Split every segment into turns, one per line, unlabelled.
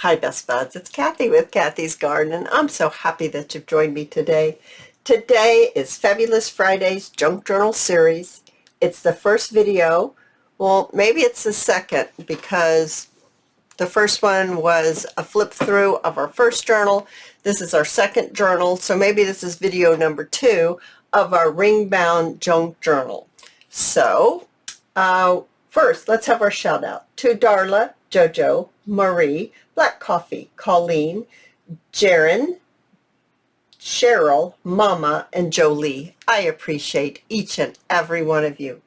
Hi Best Buds, it's Cathy with Cathy's Garden, and I'm so happy that you've joined me today. Today is Fabulous Friday's Junk Journal series. It's the first video. Well, maybe it's the second because the first one was a flip through of our first journal. This is our second journal, so maybe this is video number 2 of our ring-bound junk journal. So, first, let's have our shout out to Darla, Jojo, Marie, Black Coffee, Colleen, Jaren, Cheryl, Mama, and Jolie. I appreciate each and every one of you.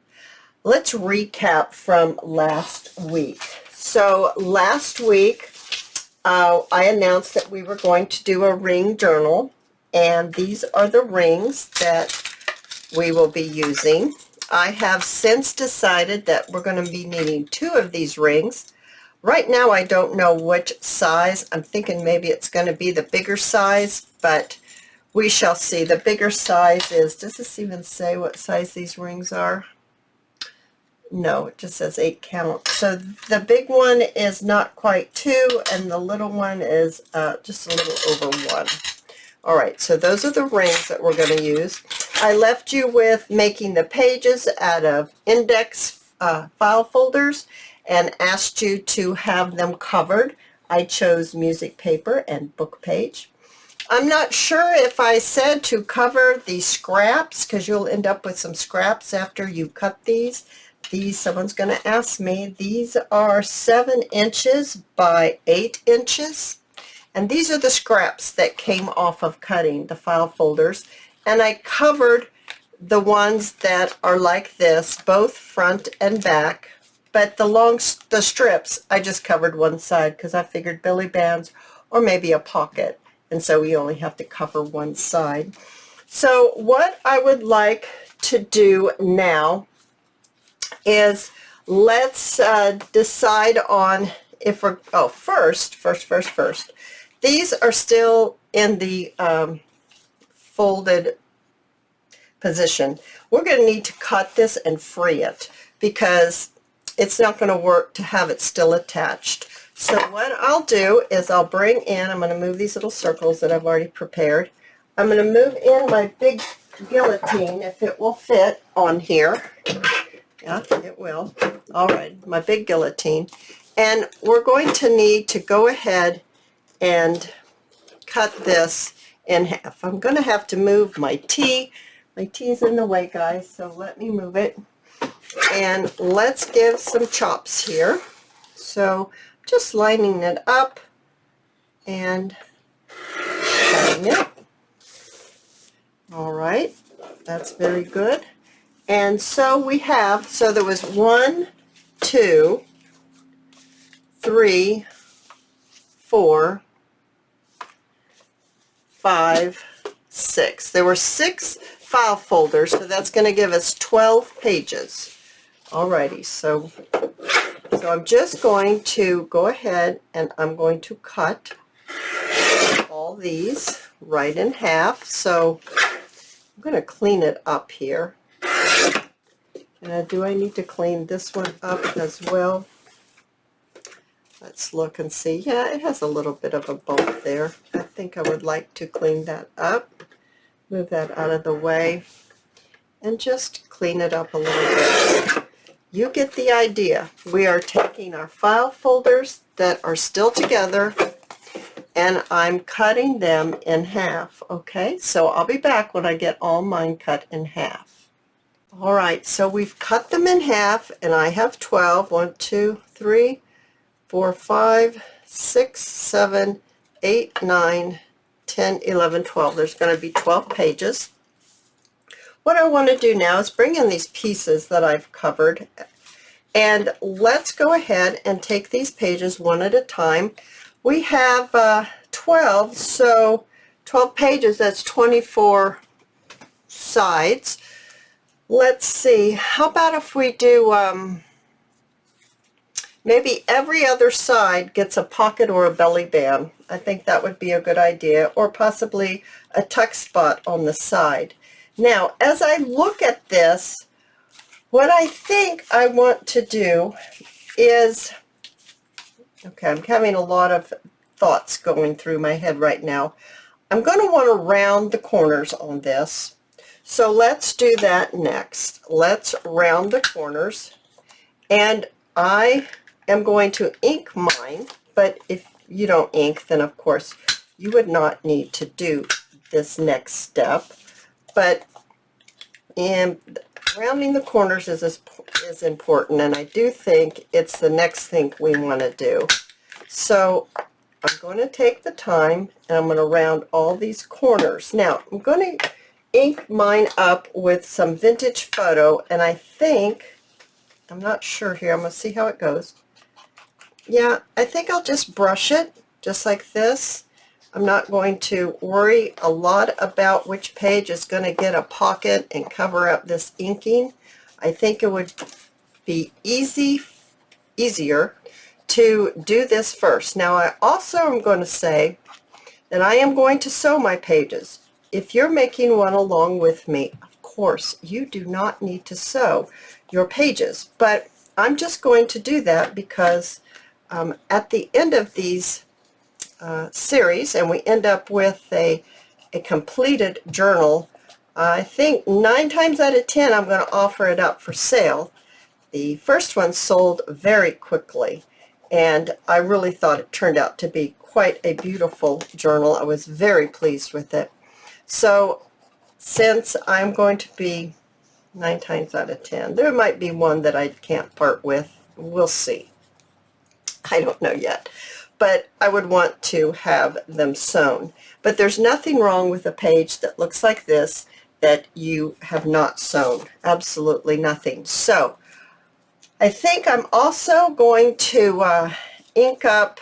Let's recap from last week. So last week, I announced that we were going to do a ring journal, and these are the rings that we will be using. I have since decided that we're going to be needing 2 of these rings. Right now I don't know which size. I'm thinking maybe it's going to be the bigger size, but we shall see. The bigger size is, does this even say what size these rings are? No, it just says 8 count. So the big one is not quite 2, and the little one is just a little over 1. All right, so those are the rings that we're going to use. I left you with making the pages out of index file folders and asked you to have them covered. I chose music paper and book page. I'm not sure if I said to cover the scraps, because you'll end up with some scraps after you cut these. Someone's going to ask me. These are 7 inches by 8 inches. And these are the scraps that came off of cutting the file folders. And I covered the ones that are like this, both front and back. But the strips, I just covered one side because I figured billy bands or maybe a pocket. And so we only have to cover one side. So what I would like to do now is let's decide on if we're, first. These are still in the folded position. We're going to need to cut this and free it because it's not going to work to have it still attached. So what I'll do is I'll bring in, I'm going to move these little circles that I've already prepared. I'm going to move in my big guillotine if it will fit on here. Yeah, it will. All right, my big guillotine. And we're going to need to go ahead and cut this in half. I'm going to have to move my T. My T's in the way, guys, so let me move it. And let's give some chops here. So just lining it up and cutting it. All right, that's very good. And so we have, so there was 1, 2, 3, 4, 5, 6. There were 6 file folders, so that's going to give us 12 pages. Alrighty, so I'm just going to go ahead and I'm going to cut all these right in half. So I'm going to clean it up here. And do I need to clean this one up as well? Let's look and see. Yeah, it has a little bit of a bump there. I think I would like to clean that up. Move that out of the way and just clean it up a little bit. You get the idea. We are taking our file folders that are still together and I'm cutting them in half. Okay, so I'll be back when I get all mine cut in half. All right, so we've cut them in half and I have 12. 1, 2, 3, 4, 5, 6, 7, 8, 9, 10, 11, 12. There's going to be 12 pages. What I want to do now is bring in these pieces that I've covered, and let's go ahead and take these pages one at a time. We have 12, so 12 pages, that's 24 sides. Let's see, how about if we do maybe every other side gets a pocket or a belly band. I think that would be a good idea, or possibly a tuck spot on the side. Now, as I look at this, what I think I want to do is, okay, I'm having a lot of thoughts going through my head right now. I'm going to want to round the corners on this. So let's do that next. Let's round the corners. And I am going to ink mine, but if you don't ink, then of course you would not need to do this next step. But in rounding the corners is important, and I do think it's the next thing we want to do. So I'm going to take the time and I'm going to round all these corners. Now I'm going to ink mine up with some vintage photo, and I think, I'm not sure here, I'm going to see how it goes. Yeah, I think I'll just brush it just like this. I'm not going to worry a lot about which page is going to get a pocket and cover up this inking. I think it would be easier to do this first. Now I also am going to say that I am going to sew my pages. If you're making one along with me, of course, you do not need to sew your pages, but I'm just going to do that because at the end of these series, and we end up with a completed journal, I think 9 times out of 10 I'm going to offer it up for sale. The first one sold very quickly, and I really thought it turned out to be quite a beautiful journal. I was very pleased with it. So since I'm going to be 9 times out of 10, there might be one that I can't part with. We'll see. I don't know yet. But I would want to have them sewn. But there's nothing wrong with a page that looks like this that you have not sewn. Absolutely nothing. So I think I'm also going to ink up,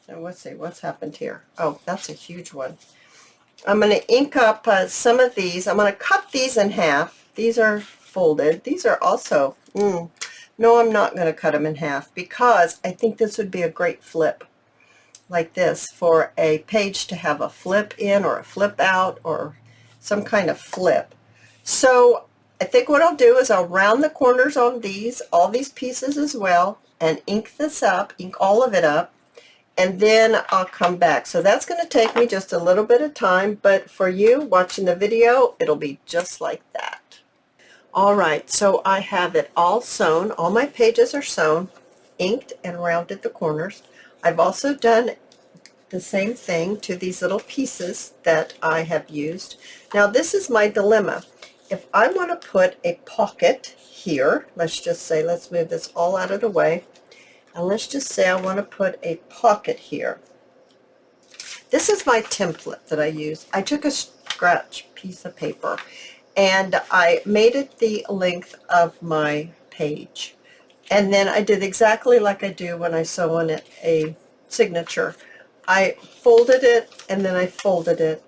let's see what's happened here. Oh, that's a huge one. I'm going to ink up some of these. I'm going to cut these in half. These are folded. These are also, no, I'm not going to cut them in half because I think this would be a great flip like this for a page to have a flip in or a flip out or some kind of flip. So I think what I'll do is I'll round the corners on these, all these pieces as well, and ink this up, ink all of it up, and then I'll come back. So that's going to take me just a little bit of time, but for you watching the video, it'll be just like that. Alright, so I have it all sewn. All my pages are sewn, inked, and rounded the corners. I've also done the same thing to these little pieces that I have used. Now this is my dilemma. If I want to put a pocket here, let's just say, let's move this all out of the way, and let's just say I want to put a pocket here. This is my template that I use. I took a scratch piece of paper and I made it the length of my page. And then I did exactly like I do when I sew on a signature. I folded it, and then I folded it,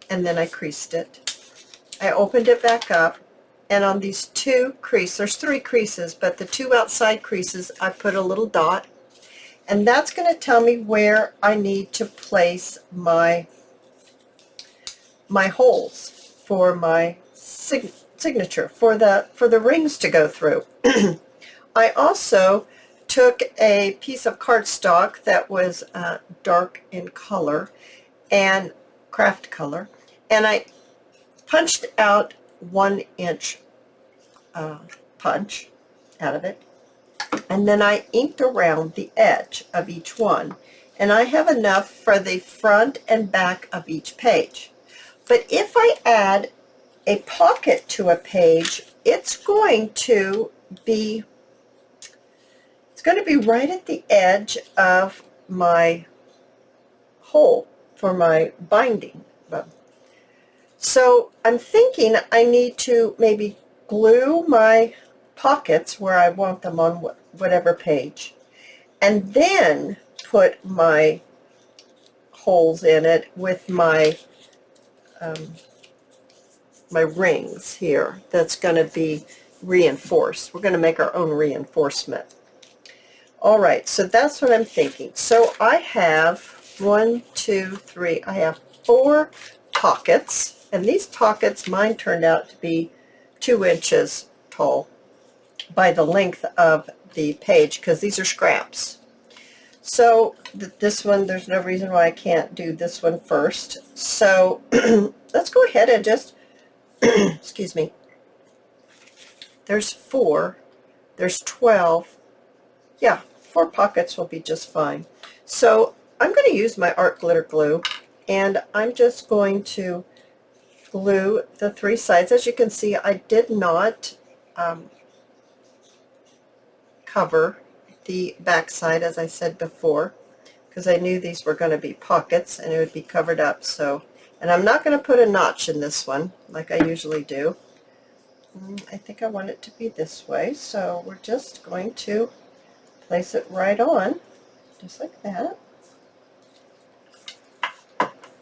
and then I creased it. I opened it back up, and on these 2 creases, there's 3 creases, but the 2 outside creases, I put a little dot, and that's going to tell me where I need to place my holes for my signature, for the rings to go through. I also took a piece of cardstock that was dark in color and craft color, and I punched out 1-inch punch out of it, and then I inked around the edge of each one, and I have enough for the front and back of each page. But if I add a pocket to a page, it's going to be right at the edge of my hole for my binding. So I'm thinking I need to maybe glue my pockets where I want them on whatever page, and then put my holes in it with my my rings here. That's going to be reinforced. We're going to make our own reinforcement. All right, so that's what I'm thinking. So I have 1, 2, 3, I have 4 pockets, and these pockets, mine turned out to be 2 inches tall by the length of the page, because these are scraps. So this one, there's no reason why I can't do this one first. So let's go ahead and just, excuse me, there's 4, there's 12. Yeah, 4 pockets will be just fine. So I'm going to use my art glitter glue, and I'm just going to glue the 3 sides. As you can see, I did not cover the back side, as I said before, because I knew these were going to be pockets and it would be covered up. So, and I'm not going to put a notch in this one like I usually do. I think I want it to be this way, so we're just going to place it right on, just like that.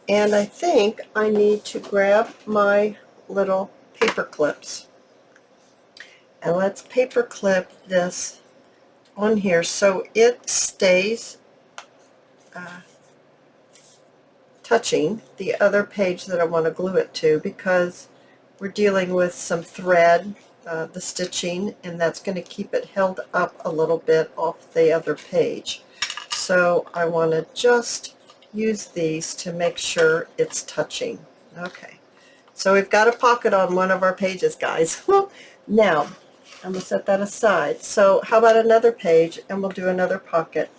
And I think I need to grab my little paper clips, and let's paper clip this on here so it stays touching the other page that I want to glue it to, because we're dealing with some thread, the stitching, and that's going to keep it held up a little bit off the other page. So I want to just use these to make sure it's touching. Okay, so we've got a pocket on one of our pages, guys. Now I'm going to set that aside. So how about another page, and we'll do another pocket.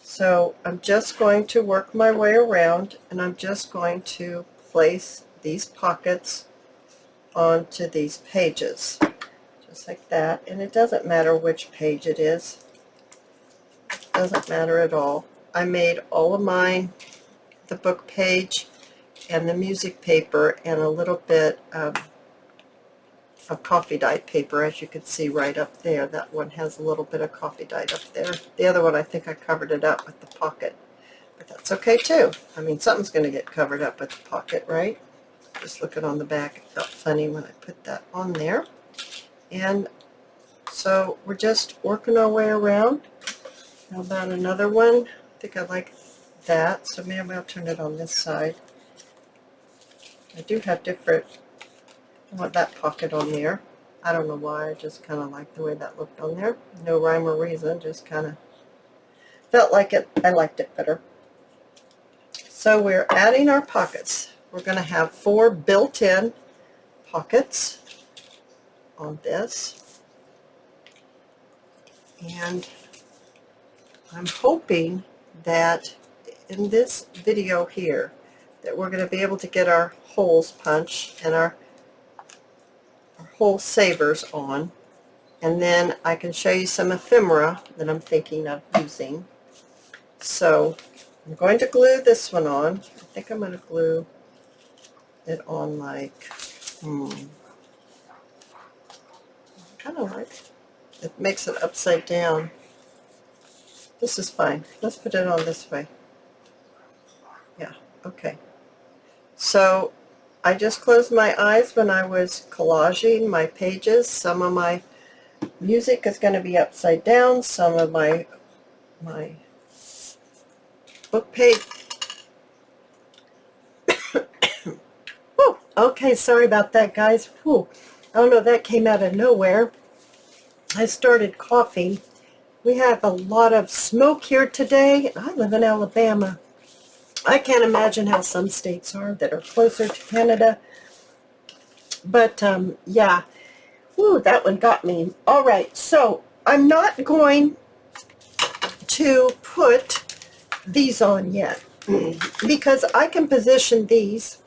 So I'm just going to work my way around, and I'm just going to place these pockets onto these pages, just like that. And it doesn't matter which page it is. It doesn't matter at all. I made all of mine, the book page and the music paper, and a little bit of coffee dyed paper, as you can see right up there. That one has a little bit of coffee dyed up there. The other one, I think I covered it up with the pocket, but that's okay too. I mean, something's going to get covered up with the pocket, right? Just looking on the back, it felt funny when I put that on there. And so we're just working our way around. How about another one? I think I like that, so maybe I'll turn it on this side. I do have different, I want that pocket on there. I don't know why, I just kind of like the way that looked on there. No rhyme or reason, just kind of felt like it. I liked it better. So we're adding our pockets. We're going to have 4 built-in pockets on this. And I'm hoping that in this video here that we're going to be able to get our holes punched and our hole savers on, and then I can show you some ephemera that I'm thinking of using. So I'm going to glue this one on. I think I'm going to glue it on like, kind of like, it makes it upside down. This is fine. Let's put it on this way. Yeah, okay. So I just closed my eyes when I was collaging my pages. Some of my music is going to be upside down. Some of my book page. Okay, sorry about that, guys. Whew. I don't know, that came out of nowhere. I started coughing. We have a lot of smoke here today. I live in Alabama. I can't imagine how some states are that are closer to Canada. But, yeah. Ooh, that one got me. All right, so I'm not going to put these on yet because I can position these,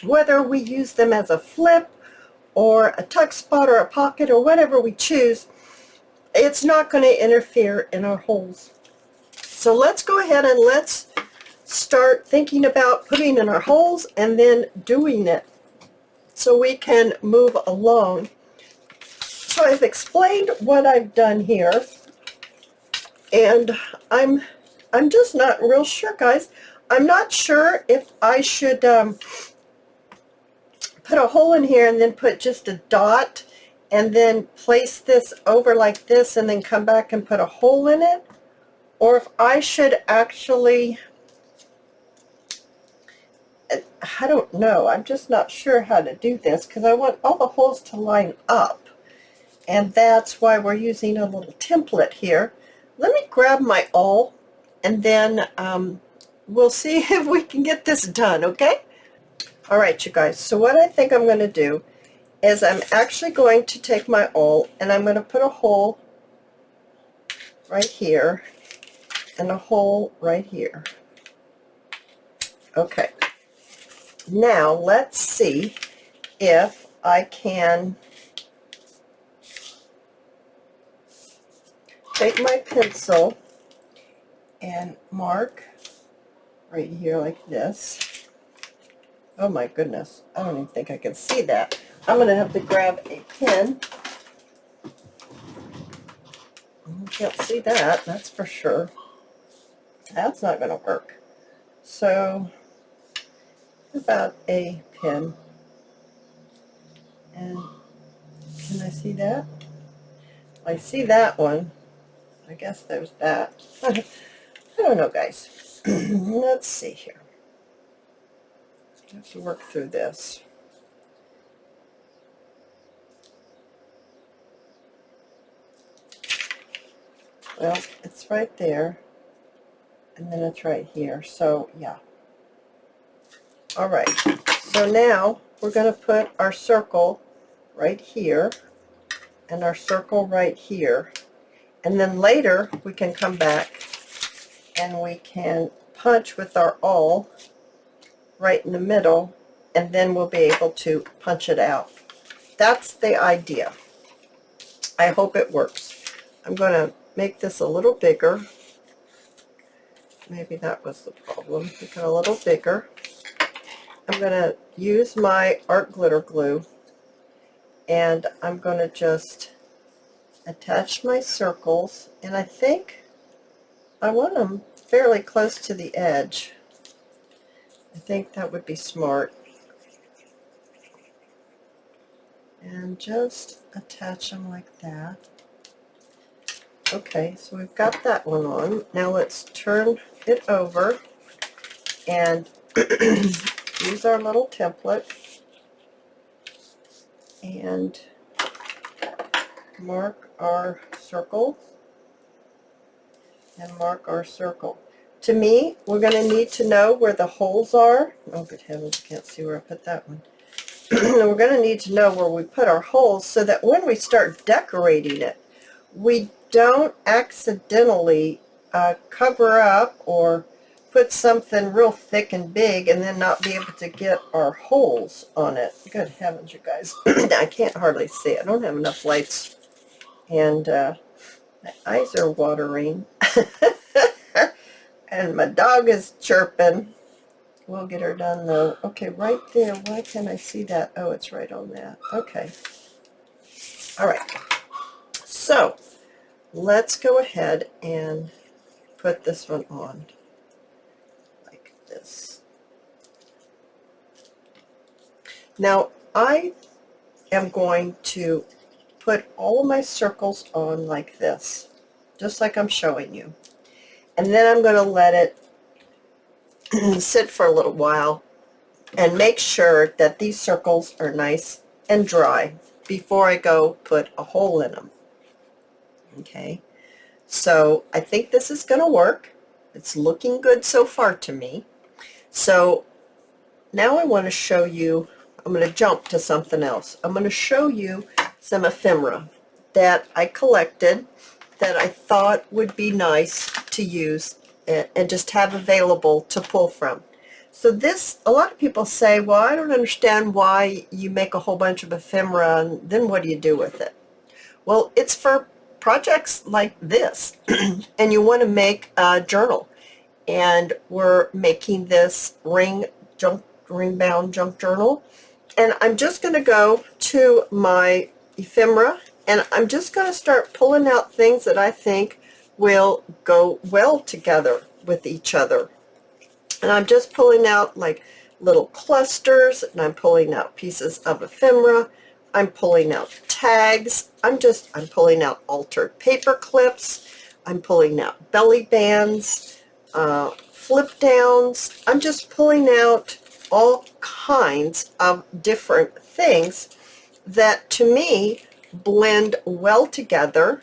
whether we use them as a flip or a tuck spot or a pocket or whatever we choose. It's not going to interfere in our holes. So let's go ahead and let's start thinking about putting in our holes and then doing it so we can move along. So I've explained what I've done here, and I'm just not real sure, guys. I'm not sure if I should put a hole in here and then put just a dot and then place this over like this and then come back and put a hole in it, or if I should actually, I don't know. I'm just not sure how to do this because I want all the holes to line up, and that's why we're using a little template here. Let me grab my awl and then we'll see if we can get this done, okay? All right, you guys, so what I think I'm going to do is I'm actually going to take my awl and I'm going to put a hole right here and a hole right here. Okay, now let's see if I can take my pencil and mark right here like this. Oh my goodness, I don't even think I can see that. I'm going to have to grab a pen. You can't see that, that's for sure. That's not going to work. So, how about a pen? And can I see that? I see that one. I guess there's that. I don't know, guys. Let's see here. I have to work through this. Well, it's right there, and then it's right here, so yeah. All right, so now we're going to put our circle right here, and our circle right here, and then later we can come back and we can punch with our awl right in the middle, and then we'll be able to punch it out. That's the idea. I hope it works. I'm going to make this a little bigger. Maybe that was the problem. Make it a little bigger. I'm going to use my art glitter glue, and I'm going to just attach my circles, and I think I want them fairly close to the edge. I think that would be smart. And just attach them like that. Okay, so we've got that one on. Now let's turn it over and use our little template and mark our circle and mark our circle. To me, we're going to need to know where the holes are. Oh, good heavens, I can't see where I put that one. We're going to need to know where we put our holes so that when we start decorating it, we don't accidentally cover up or put something real thick and big and then not be able to get our holes on it. Good heavens, you guys. I can't hardly see. I don't have enough lights, and my eyes are watering. And my dog is chirping. We'll get her done though. Okay, right there. Why can't I see that? Oh, it's right on that. Okay. All right. So let's go ahead and put this one on like this. Now I am going to put all of my circles on like this, just like I'm showing you. And then I'm going to let it sit for a little while and make sure that these circles are nice and dry before I go put a hole in them. Okay, so I think this is going to work. It's looking good so far to me. So now I want to show you, I'm going to jump to something else. I'm going to show you some ephemera that I collected that I thought would be nice to use and just have available to pull from. So this, a lot of people say, well, I don't understand why you make a whole bunch of ephemera and then what do you do with it? Well, it's for projects like this, and you want to make a journal. And we're making this ring-bound junk journal. And I'm just going to go to my ephemera, and I'm just going to start pulling out things that I think will go well together with each other. And I'm just pulling out like little clusters, and I'm pulling out pieces of ephemera. I'm pulling out tags. I'm pulling out altered paper clips. I'm pulling out belly bands, flip downs. I'm just pulling out all kinds of different things that to me blend well together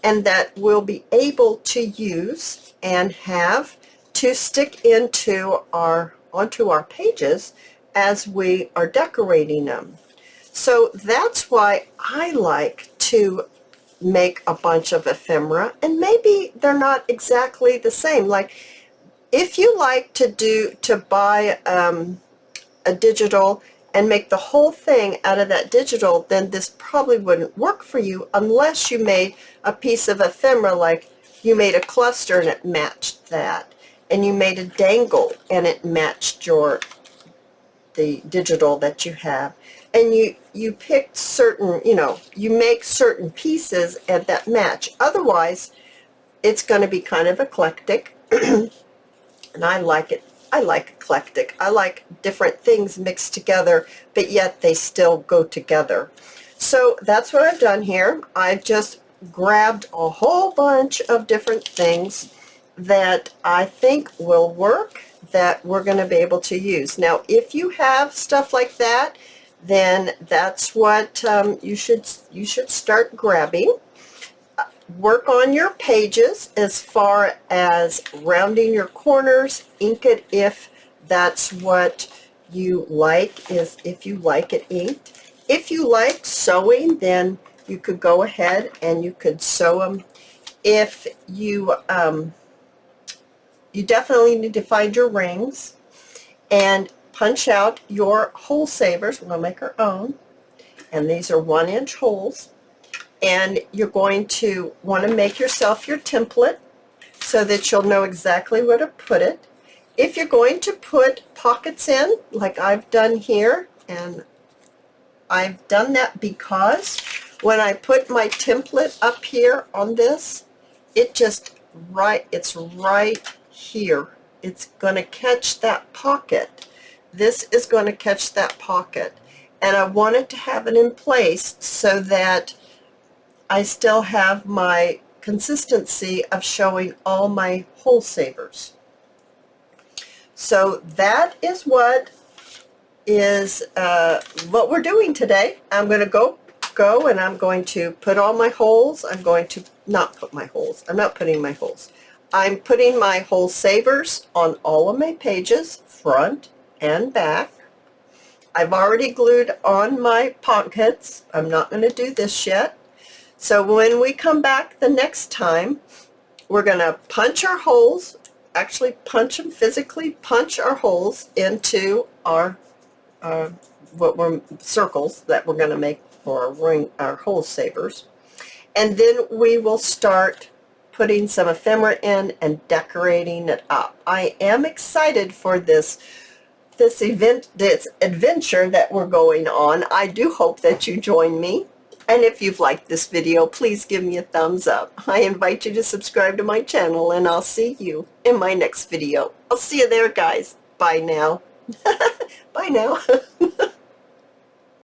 and that we'll be able to use and have to stick onto our pages as we are decorating them. So that's why I like to make a bunch of ephemera, and maybe they're not exactly the same. Like, if you like to buy a digital and make the whole thing out of that digital, then this probably wouldn't work for you unless you made a piece of ephemera, like you made a cluster and it matched that, and you made a dangle and it matched the digital that you have, and you picked certain, you make certain pieces and that match. Otherwise, it's going to be kind of eclectic, and I like it. I like eclectic. I like different things mixed together, but yet they still go together. So that's what I've done here. I've just grabbed a whole bunch of different things that I think will work, that we're going to be able to use. Now, if you have stuff like that, then that's what you should start grabbing. Work on your pages as far as rounding your corners. Ink it if that's what you like, is if you like it inked. If you like sewing, then you could go ahead and you could sew them. If you you definitely need to find your rings and punch out your hole savers. We're going to make our own, and these are 1-inch holes. And you're going to want to make yourself your template so that you'll know exactly where to put it. If you're going to put pockets in, like I've done here, and I've done that because when I put my template up here on this, it's right here. It's going to catch that pocket. This is going to catch that pocket. And I wanted to have it in place so that I still have my consistency of showing all my hole savers. So that is what we're doing today. I'm going to go and I'm going to put all my holes. I'm going to not put my holes. I'm not putting my holes. I'm putting my hole savers on all of my pages, front and back. I've already glued on my pockets. I'm not going to do this yet. So when we come back the next time, we're going to punch our holes, actually punch them, physically punch our holes into our circles that we're going to make for our hole savers. And then we will start putting some ephemera in and decorating it up. I am excited for this adventure that we're going on. I do hope that you join me. And if you've liked this video, please give me a thumbs up. I invite you to subscribe to my channel, and I'll see you in my next video. I'll see you there, guys. Bye now. Bye now.